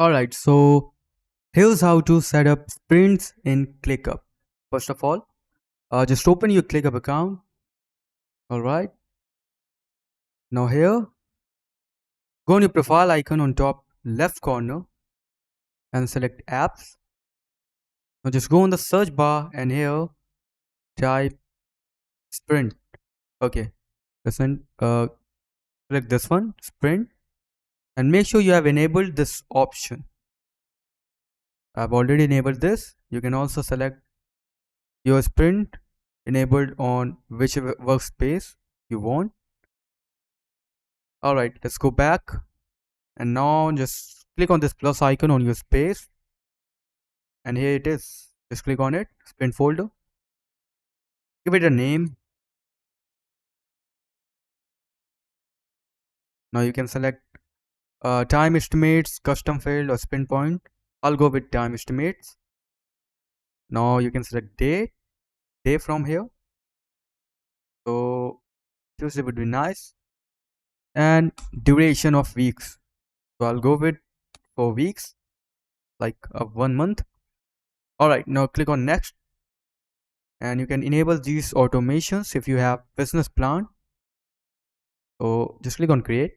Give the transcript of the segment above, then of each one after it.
Alright, so here's how to set up sprints in ClickUp. First of all, just open your ClickUp account. Alright, now here, go on your profile icon on top left corner and select apps. Now just go on the search bar and here type sprint. Okay, listen, click this one, sprint, and make sure you have enabled this option. I've already enabled this. You can also select your sprint enabled on whichever workspace you want. Alright, let's go back and now just click on this plus icon on your space and here it is. Just click on it, sprint folder, give it a name. Now you can select time estimates, custom field or sprint point. I'll go with time estimates. Now you can select day from here. So Tuesday would be nice. And duration of weeks. So I'll go with 4 weeks, like 1 month. Alright, now click on next. And you can enable these automations if you have business plan. So just click on create.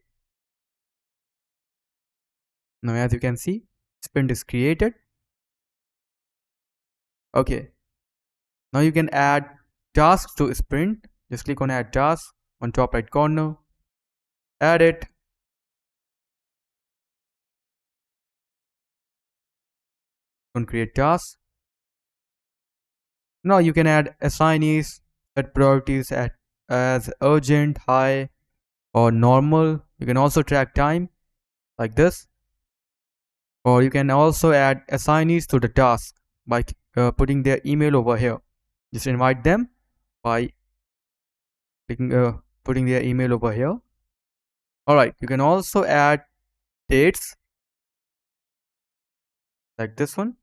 Now as you can see, sprint is created. Okay. Now you can add tasks to sprint. Just click on add task on top right corner. Add it. On create task. Now you can add assignees, set priorities as urgent, high or normal. You can also track time like this. Or you can also add assignees to the task by putting their email over here. Just invite them by clicking, putting their email over here. Alright, you can also add dates like this one.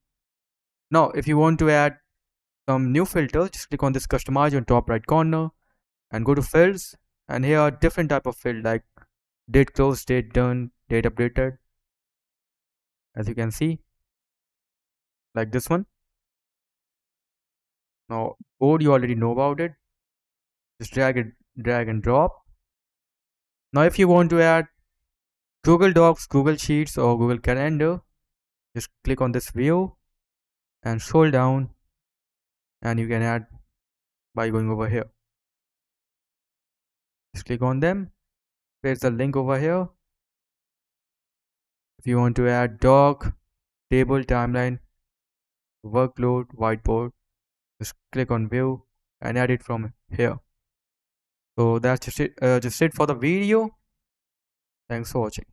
Now if you want to add some new filters, just click on this customize on top right corner and go to fields, and here are different type of field like date closed, date done, date updated, as you can see, like this one. Now code you already know about it, just drag and drop. Now if you want to add Google Docs, Google Sheets or Google Calendar, just click on this view and scroll down and you can add by going over here. Just click on them, paste the link over here. If you want to add doc, table, timeline, workload, whiteboard, just click on view and add it from here. So that's just it for the video. Thanks for watching.